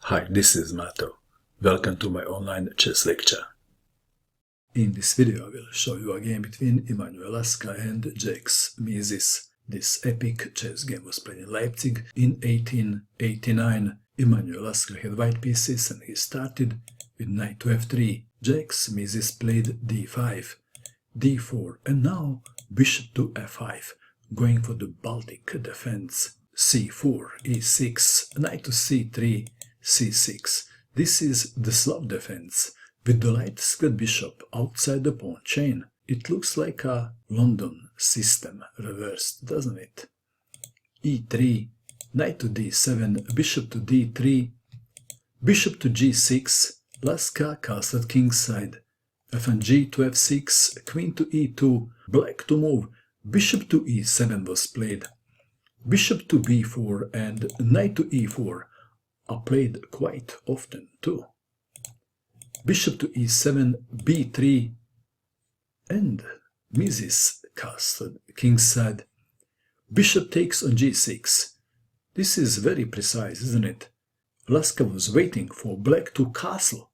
Hi, this is Mato. Welcome to my online chess lecture. In this video I will show you a game between Emanuel Lasker and Jacques Mieses. This epic chess game was played in Leipzig in 1889. Emanuel Lasker had white pieces and he started with knight to f3. Jacques Mieses played d5, d4 and now bishop to f5, going for the Baltic defense. c4, e6, knight to c3, c6. This is the Slav defense, with the light squared bishop outside the pawn chain. It looks like a London system reversed, doesn't it? e3, knight to d7, bishop to d3, bishop to g6, Lasker castled kingside, fng to f6, queen to e2, black to move, bishop to e7 was played, bishop to b4 and knight to e4 are played quite often too. Bishop to e7, b3 and Mieses castled kingside. Bishop takes on g6. This is very precise, isn't it? Lasker was waiting for black to castle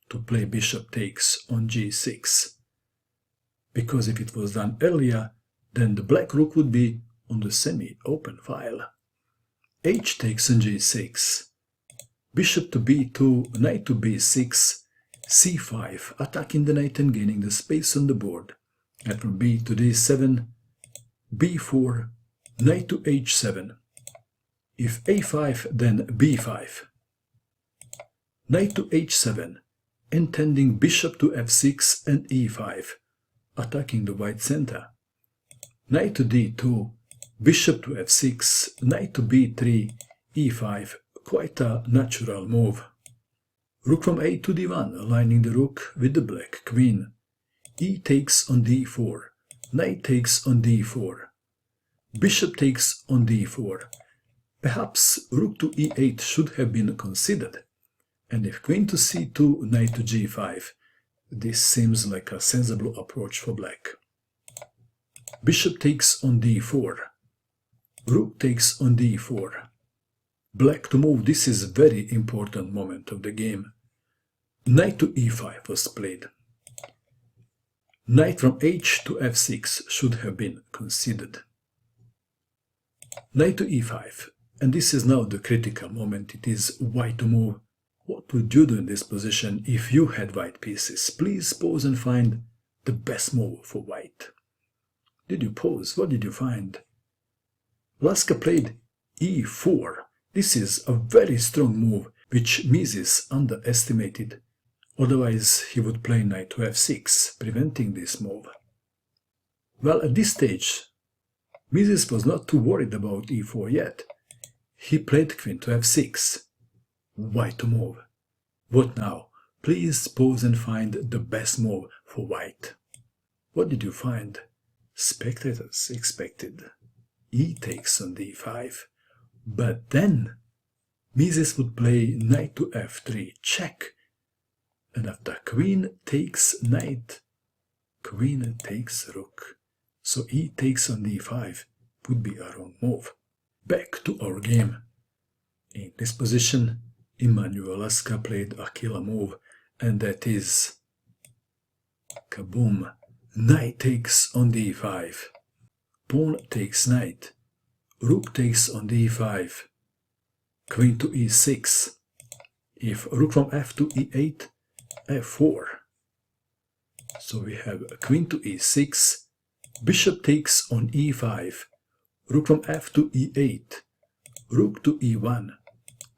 to play bishop takes on g6. Because if it was done earlier, then the black rook would be on the semi-open file. H takes on g6. Bishop to b2, knight to b6, c5, attacking the knight and gaining the space on the board. And from b to d7, b4, knight to h7. If a5, then b5. Knight to h7, intending bishop to f6 and e5, attacking the white center. Knight to d2, bishop to f6, knight to b3, e5, quite a natural move. Rook from a to d1, aligning the rook with the black queen. E takes on d4, knight takes on d4, bishop takes on d4. Perhaps rook to e8 should have been considered. And if queen to c2, knight to g5, this seems like a sensible approach for black. Bishop takes on d4, rook takes on d4. Black to move, this is a very important moment of the game. Knight to e5 was played. Knight from h to f6 should have been considered. Knight to e5, and this is now the critical moment, it is white to move. What would you do in this position if you had white pieces? Please pause and find the best move for white. Did you pause? What did you find? Lasker played e4. This is a very strong move, which Mieses underestimated. Otherwise, he would play knight to f6, preventing this move. Well, at this stage, Mieses was not too worried about e4 yet. He played queen to f6. White to move. What now? Please pause and find the best move for white. What did you find? Spectators expected e takes on d5. But then Mieses would play knight to f3, check. And after queen takes knight, queen takes rook. So e takes on d5 would be a wrong move. Back to our game. In this position, Emanuel Lasker played a killer move, and that is kaboom! Knight takes on d5. Pawn takes knight. Rook takes on d5, queen to e6, if rook from f to e8, f4. So we have queen to e6, bishop takes on e5, rook from f to e8, rook to e1,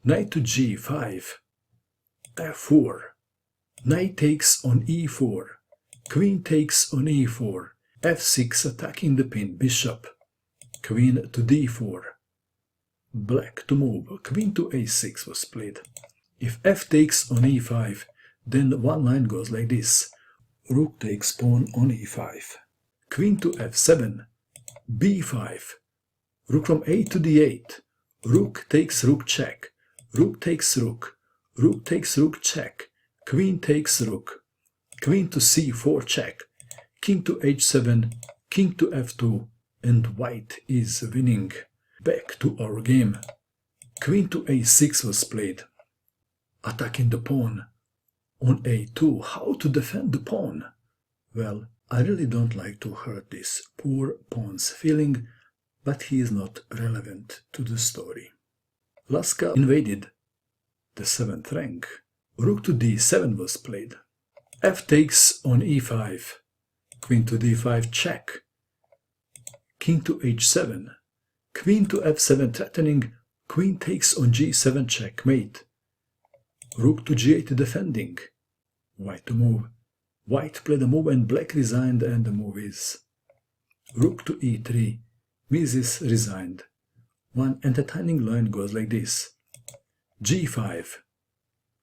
knight to g5, f4, knight takes on e4, queen takes on e4, f6 attacking the pinned bishop. Queen to d4, black to move, queen to a6 was played. If f takes on e5, then one line goes like this. Rook takes pawn on e5, queen to f7, b5, rook from a to d8, rook takes rook check, rook takes rook, rook takes rook check, queen takes rook, queen to c4 check, king to h7, king to f2, and white is winning. Back to our game. Queen to a6 was played. attacking the pawn on a2. How to defend the pawn? Well, I really don't like to hurt this poor pawn's feeling, but he is not relevant to the story. Lasker invaded the 7th rank. Rook to d7 was played. F takes on e5. Queen to d5 check. King to h7. Queen to f7 threatening. Queen takes on g7 checkmate. Rook to g8 defending. White to move. White played a move and black resigned, and the move is rook to e3. Mieses resigned. One entertaining line goes like this. g5.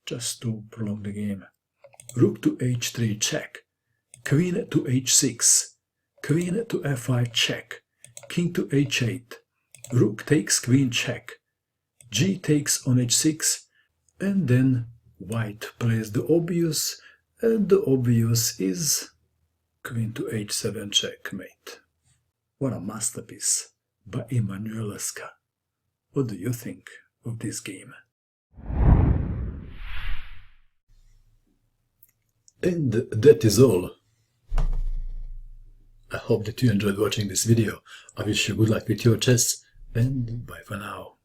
Just to prolong the game. Rook to h3 check. Queen to h6. Queen to f5 check. King to h8. Rook takes queen check. G takes on h6. And then white plays the obvious, and the obvious is queen to h7 checkmate. What a masterpiece by Emanuel Lasker. What do you think of this game? And that is all. I hope that you enjoyed watching this video. I wish you good luck with your chess, and bye for now.